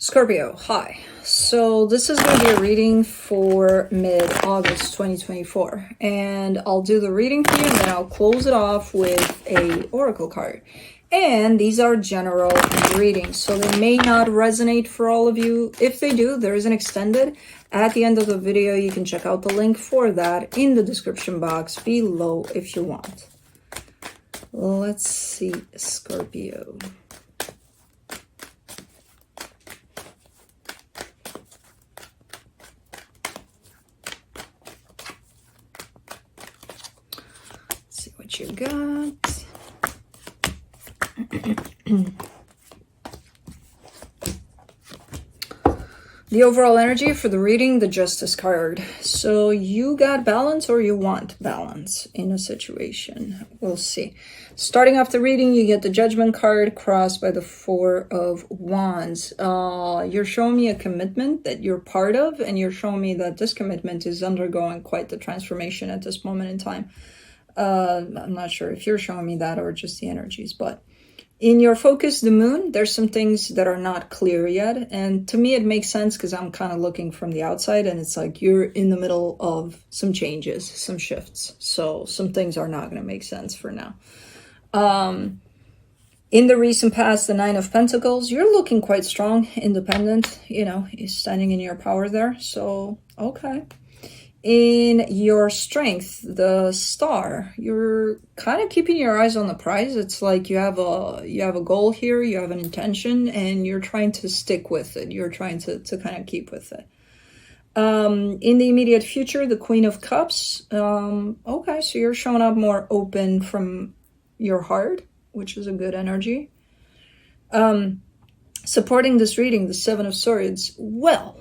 Scorpio, hi. So this is going to be a reading for mid-August 2024. And I'll do the reading for you and then I'll close it off with a oracle card. And these are general readings, so they may not resonate for all of you. If they do, there is an extended. At the end of the video, you can check out the link for that in the description box below if you want. Let's see, Scorpio. What you got. The overall energy for the reading, the Justice card. So you got balance or you want balance in a situation. We'll see. Starting off the reading, you get the Judgment card crossed by the Four of Wands. You're showing me a commitment that you're part of, and you're showing me that this commitment is undergoing quite the transformation at this moment in time. I'm not sure if you're showing me that or just the energies, but in your focus, the moon, there's some things that are not clear yet. And to me, it makes sense because I'm kind of looking from the outside and it's like you're in the middle of some changes, some shifts. So some things are not going to make sense for now. In the recent past, the Nine of Pentacles, you're looking quite strong, independent, you know, you're standing in your power there. So, okay. In your strength, the Star, you're kind of keeping your eyes on the prize. It's like you have a goal here, you have an intention, and you're trying to stick with it. You're trying to kind of keep with it. In the immediate future, the Queen of Cups. Okay, so you're showing up more open from your heart, which is a good energy. Supporting this reading, the Seven of Swords. Well,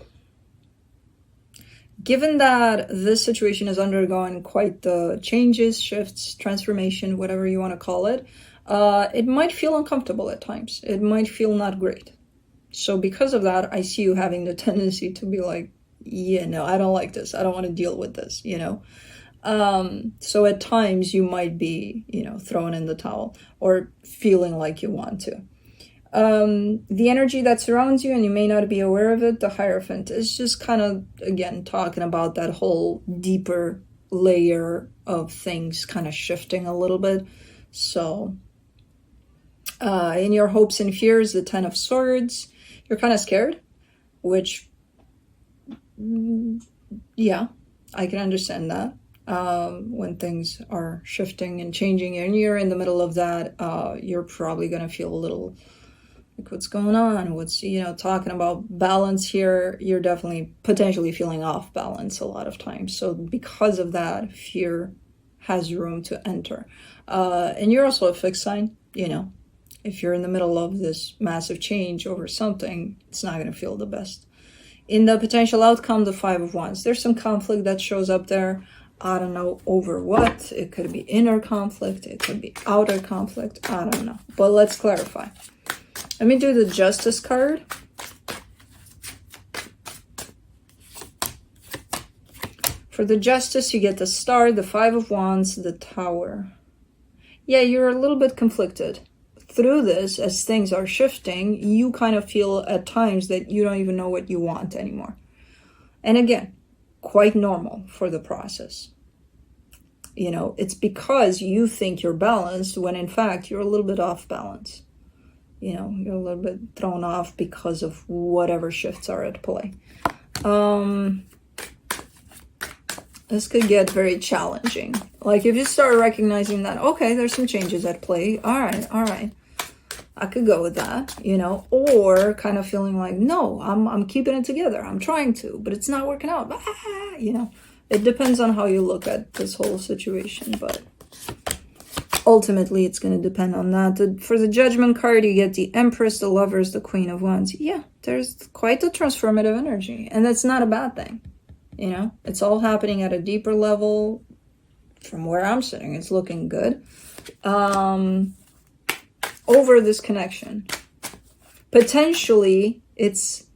given that this situation is undergoing quite the changes, shifts, transformation, whatever you want to call it, it might feel uncomfortable at times. It might feel not great. So because of that, I see you having the tendency to be like, yeah, no, I don't like this. I don't want to deal with this, you know. So at times you might be, you know, throwing in the towel or feeling like you want to. The energy that surrounds you, and you may not be aware of it, the Hierophant, is just kind of, again, talking about that whole deeper layer of things kind of shifting a little bit. So, in your hopes and fears, the Ten of Swords, you're kind of scared, which, yeah, I can understand that. When things are shifting and changing and you're in the middle of that, you're probably going to feel a little like, what's going on? What's, you know, talking about balance here, you're definitely potentially feeling off balance a lot of times. So because of that, fear has room to enter. And you're also a fixed sign, you know. If you're in the middle of this massive change over something, it's not going to feel the best. In the potential outcome, the Five of Wands, there's some conflict that shows up there. I don't know over what. It could be inner conflict. It could be outer conflict. I don't know. But let's clarify. Let me do the Justice card. For the Justice, you get the Star, the Five of Wands, the Tower. Yeah, you're a little bit conflicted. Through this, as things are shifting, you kind of feel at times that you don't even know what you want anymore. And again, quite normal for the process. You know, it's because you think you're balanced when in fact you're a little bit off balance. You know, you're a little bit thrown off because of whatever shifts are at play. This could get very challenging. Like if you start recognizing that, okay, there's some changes at play. All right. I could go with that, you know, or kind of feeling like, no, I'm keeping it together. I'm trying to, but it's not working out. You know, it depends on how you look at this whole situation, but ultimately, it's going to depend on that. For the Judgment card, you get the Empress, the Lovers, the Queen of Wands. Yeah, there's quite a transformative energy. And that's not a bad thing. You know, it's all happening at a deeper level. From where I'm sitting, it's looking good. Over this connection. Potentially, it's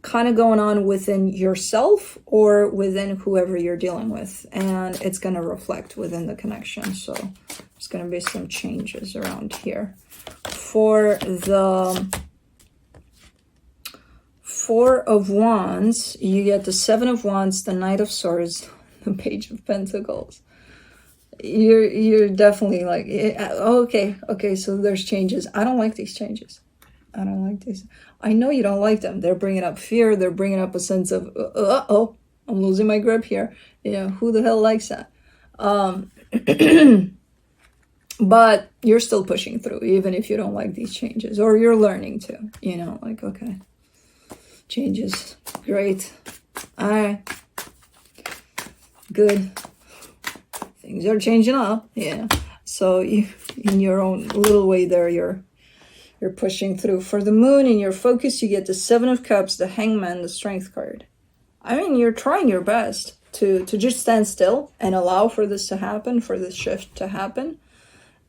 kind of going on within yourself or within whoever you're dealing with, and it's going to reflect within the connection. So there's going to be some changes around here. For the Four of Wands, you get the Seven of Wands, the Knight of Swords, the Page of Pentacles. You're definitely like, okay, so there's changes. I don't like these changes. I don't like these. I know you don't like them. They're bringing up fear. They're bringing up a sense of, uh-oh, I'm losing my grip here. Who the hell likes that? But you're still pushing through, even if you don't like these changes, or you're learning to, like, okay, changes, great, all right, good, things are changing up, so you, in your own little way there, you're pushing through. For the moon, in your focus, you get the Seven of Cups, the Hangman, the Strength card. I mean, you're trying your best to just stand still and allow for this to happen, for this shift to happen.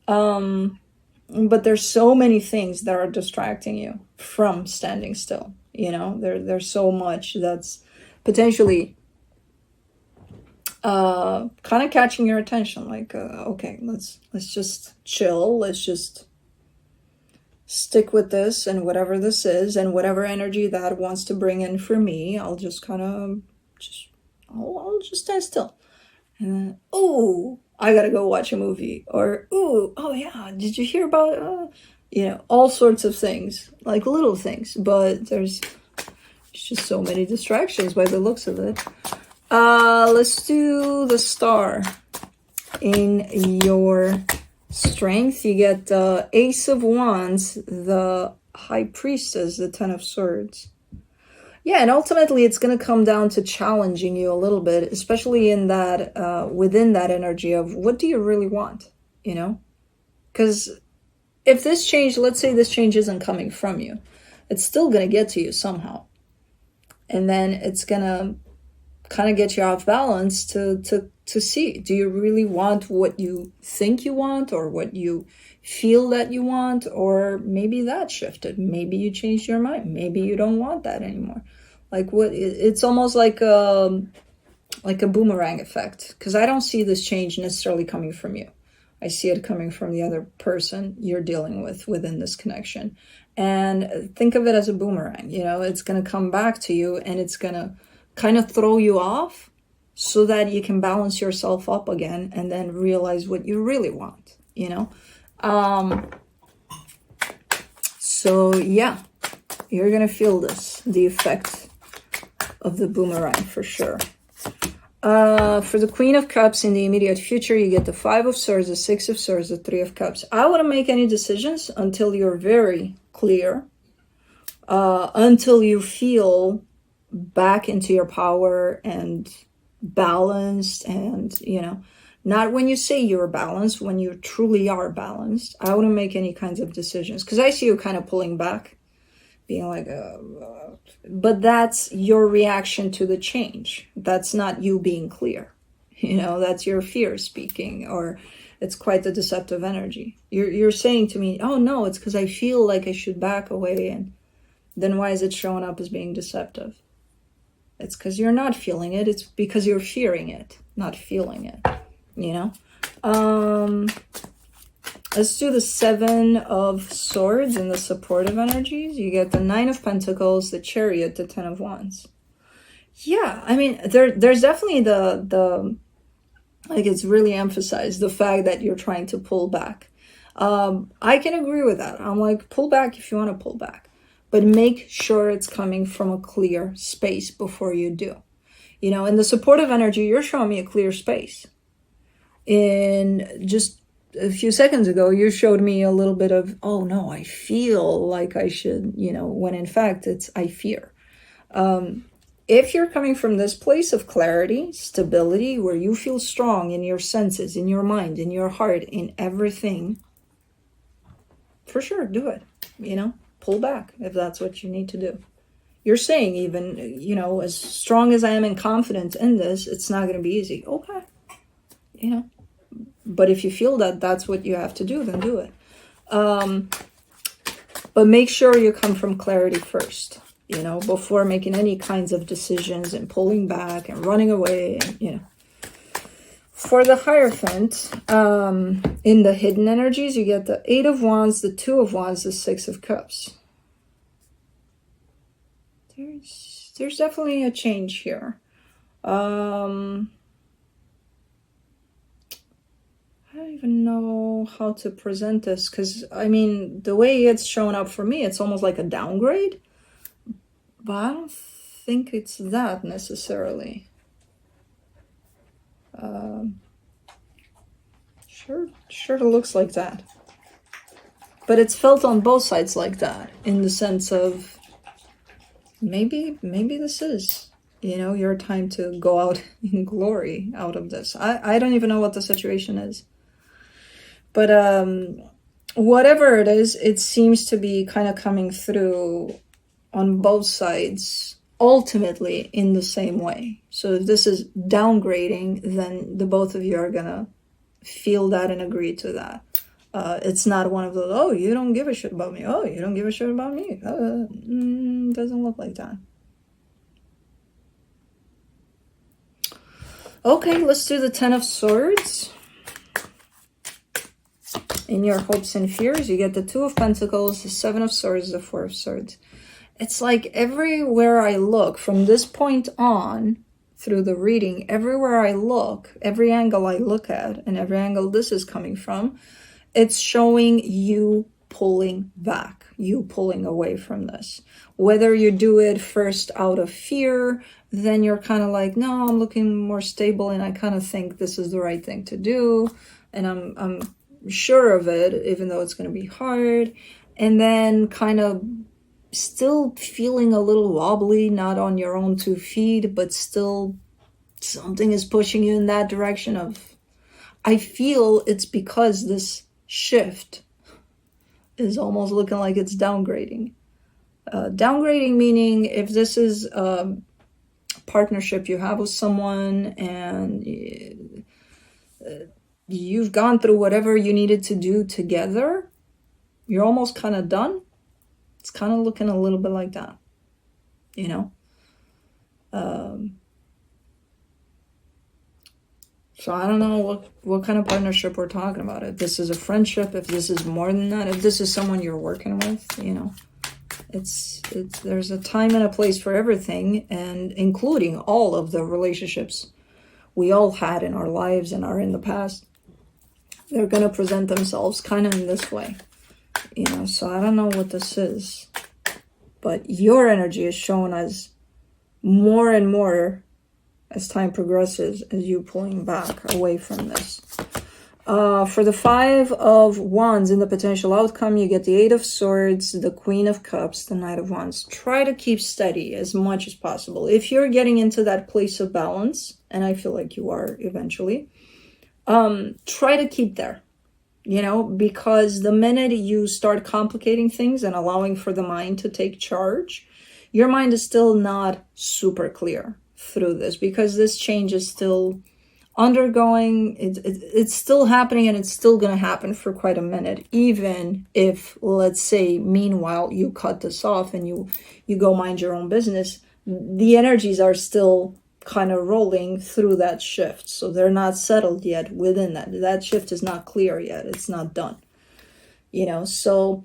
But there's so many things that are distracting you from standing still. There's so much that's potentially kind of catching your attention. Like, okay, let's just chill. Let's just stick with this and whatever this is, and whatever energy that wants to bring in for me, I'll just kind of I'll just stand still. And then, oh, I gotta go watch a movie. Or, oh yeah, did you hear about, all sorts of things, like little things, but there's just so many distractions by the looks of it. Let's do the Star. In your Strength, you get the Ace of Wands, the High Priestess, the Ten of Swords. Yeah, and ultimately it's going to come down to challenging you a little bit, especially in that, within that energy of what do you really want, Because if this change, let's say this change isn't coming from you, it's still going to get to you somehow. And then it's going to kind of get you off balance to see, do you really want what you think you want, or what you feel that you want? Or maybe that shifted, maybe you changed your mind, maybe you don't want that anymore. Like, what, it's almost like a boomerang effect, because I don't see this change necessarily coming from you. I see it coming from the other person you're dealing with within this connection. And think of it as a boomerang. It's going to come back to you, and it's going to kind of throw you off so that you can balance yourself up again and then realize what you really want, So yeah, you're going to feel the effect of the boomerang for sure. For the Queen of Cups, in the immediate future, you get the Five of Swords, the Six of Swords, the Three of Cups. I wouldn't make any decisions until you're very clear, until you feel back into your power and balanced, and not when you say you're balanced, when you truly are balanced. I wouldn't make any kinds of decisions, because I see you kind of pulling back, being like, but that's your reaction to the change. That's not you being clear. That's your fear speaking, or it's quite the deceptive energy. You're saying to me, oh no, it's because I feel like I should back away. And then why is it showing up as being deceptive? It's because you're not feeling it. It's because you're fearing it, not feeling it, Let's do the Seven of Swords and the supportive energies. You get the Nine of Pentacles, the Chariot, the Ten of Wands. Yeah, I mean, there's definitely the like, it's really emphasized, the fact that you're trying to pull back. I can agree with that. I'm like, pull back if you want to pull back, but make sure it's coming from a clear space before you do. In the supportive energy, you're showing me a clear space. In just a few seconds ago, you showed me a little bit of, oh no, I feel like I should, when in fact it's I fear. If you're coming from this place of clarity, stability, where you feel strong in your senses, in your mind, in your heart, in everything, for sure, do it. Pull back if that's what you need to do. You're saying even, as strong as I am and confident in this, it's not going to be easy. Okay. But if you feel that that's what you have to do, then do it. But make sure you come from clarity first, before making any kinds of decisions and pulling back and running away. And, For the Hierophant, in the hidden energies, you get the Eight of Wands, the Two of Wands, the Six of Cups. There's definitely a change here. I don't even know how to present this, because I mean, the way it's showing up for me, it's almost like a downgrade, but I don't think it's that necessarily. Sure it looks like that, but it's felt on both sides like that, in the sense of maybe this is, you know, your time to go out in glory out of this. I don't even know what the situation is. But whatever it is, it seems to be kind of coming through on both sides, ultimately in the same way. So if this is downgrading, then the both of you are gonna feel that and agree to that. It's not one of those, oh, you don't give a shit about me. Oh, you don't give a shit about me. Doesn't look like that. Okay, let's do the Ten of Swords. In your hopes and fears, you get the Two of Pentacles, the Seven of Swords, the Four of Swords. It's like everywhere I look, from this point on, through the reading, everywhere I look, every angle I look at, and every angle this is coming from, it's showing you pulling back, you pulling away from this. Whether you do it first out of fear, then you're kind of like, no, I'm looking more stable, and I kind of think this is the right thing to do, and I'm sure of it, even though it's going to be hard. And then kind of still feeling a little wobbly, not on your own 2 feet, but still something is pushing you in that direction of, I feel it's because this shift is almost looking like it's downgrading. Downgrading meaning, if this is a partnership you have with someone and you've gone through whatever you needed to do together, you're almost kind of done. It's kind of looking a little bit like that, you know? So I don't know what kind of partnership we're talking about. If this is a friendship, if this is more than that, if this is someone you're working with, you know, it's there's a time and a place for everything, and including all of the relationships we all had in our lives and are in the past. They're going to present themselves kind of in this way, you know. So I don't know what this is, but your energy is shown as more and more as time progresses, as you pulling back away from this. For the Five of Wands in the potential outcome, you get the Eight of Swords, the Queen of Cups, the Knight of Wands. Try to keep steady as much as possible. If you're getting into that place of balance, and I feel like you are eventually, try to keep there, you know, because the minute you start complicating things and allowing for the mind to take charge, your mind is still not super clear through this, because this change is still undergoing. It's still happening, and it's still going to happen for quite a minute, even if, let's say, meanwhile you cut this off and you go mind your own business. The energies are still kind of rolling through that shift, so they're not settled yet within that shift is not clear yet, it's not done, you know. So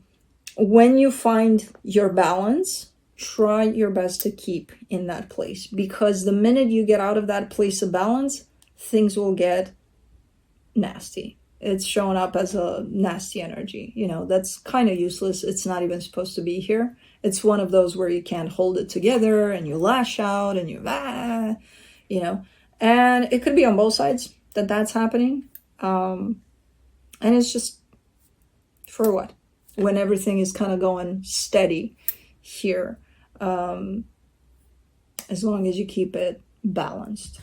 when you find your balance, try your best to keep in that place, because the minute you get out of that place of balance, things will get nasty. It's showing up as a nasty energy, you know, that's kind of useless. It's not even supposed to be here. It's one of those where you can't hold it together and you lash out and you you know, and it could be on both sides that's happening. And it's just, for what? When everything is kind of going steady here, as long as you keep it balanced.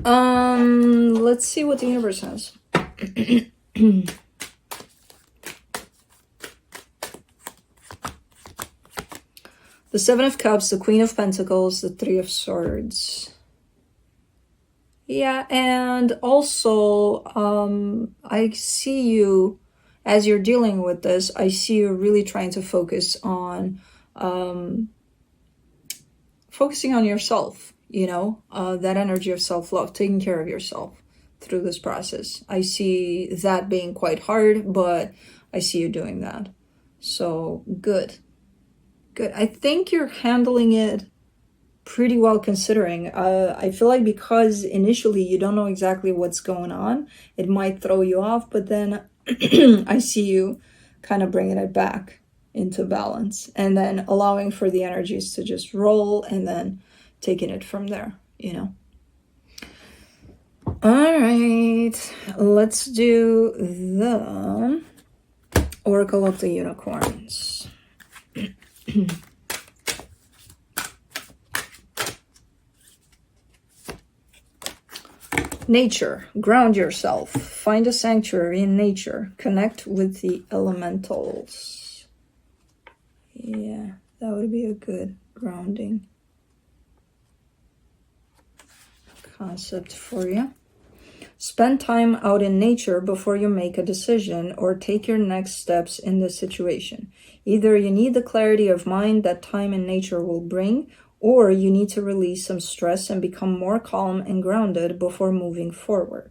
Let's see what the universe has. The Seven of Cups, the Queen of Pentacles, the Three of Swords. Yeah, and also, I see you, as you're dealing with this, I see you really trying to focus on, focusing on yourself, you know, that energy of self-love, taking care of yourself through this process. I see that being quite hard, but I see you doing that. So, good. Good. I think you're handling it pretty well considering. I feel like because initially you don't know exactly what's going on, it might throw you off, but then I see you kind of bringing it back into balance and then allowing for the energies to just roll and then taking it from there, you know? All right, let's do the Oracle of the Unicorns. Nature. Ground yourself. Find a sanctuary in nature. Connect with the elementals. Yeah, that would be a good grounding concept for you. Spend time out in nature before you make a decision or take your next steps in this situation. Either you need the clarity of mind that time in nature will bring, or you need to release some stress and become more calm and grounded before moving forward.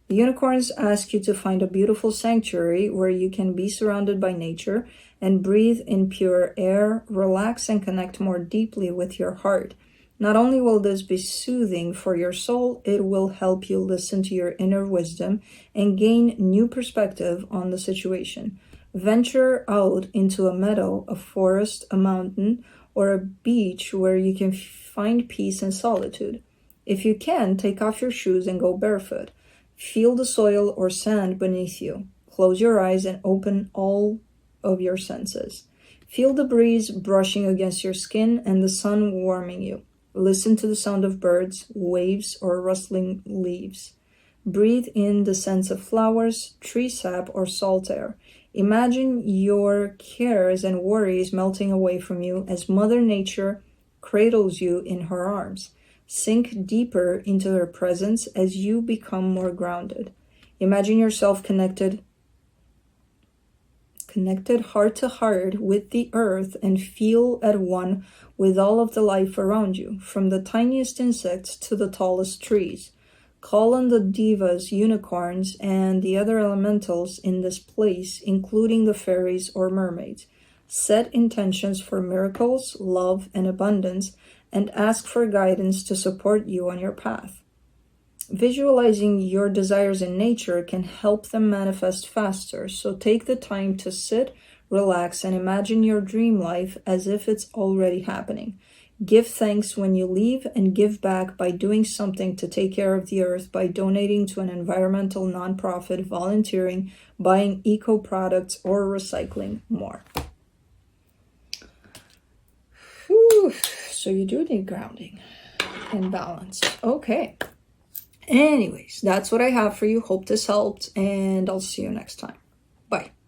The unicorns ask you to find a beautiful sanctuary where you can be surrounded by nature and breathe in pure air, relax and connect more deeply with your heart. Not only will this be soothing for your soul, it will help you listen to your inner wisdom and gain new perspective on the situation. Venture out into a meadow, a forest, a mountain, or a beach where you can find peace and solitude. If you can, take off your shoes and go barefoot. Feel the soil or sand beneath you. Close your eyes and open all of your senses. Feel the breeze brushing against your skin and the sun warming you. Listen to the sound of birds, waves, or rustling leaves. Breathe in the scents of flowers, tree sap, or salt air. Imagine your cares and worries melting away from you as Mother Nature cradles you in her arms. Sink deeper into her presence as you become more grounded. Imagine yourself connected heart to heart with the earth and feel at one with all of the life around you, from the tiniest insects to the tallest trees. Call on the divas, unicorns, and the other elementals in this place, including the fairies or mermaids. Set intentions for miracles, love, and abundance, and ask for guidance to support you on your path. Visualizing your desires in nature can help them manifest faster, so take the time to sit, relax, and imagine your dream life as if it's already happening. Give thanks when you leave and give back by doing something to take care of the earth by donating to an environmental nonprofit, volunteering, buying eco products, or recycling more. Whew. So you do need grounding and balance. Okay. Anyways, that's what I have for you. Hope this helped, and I'll see you next time. Bye.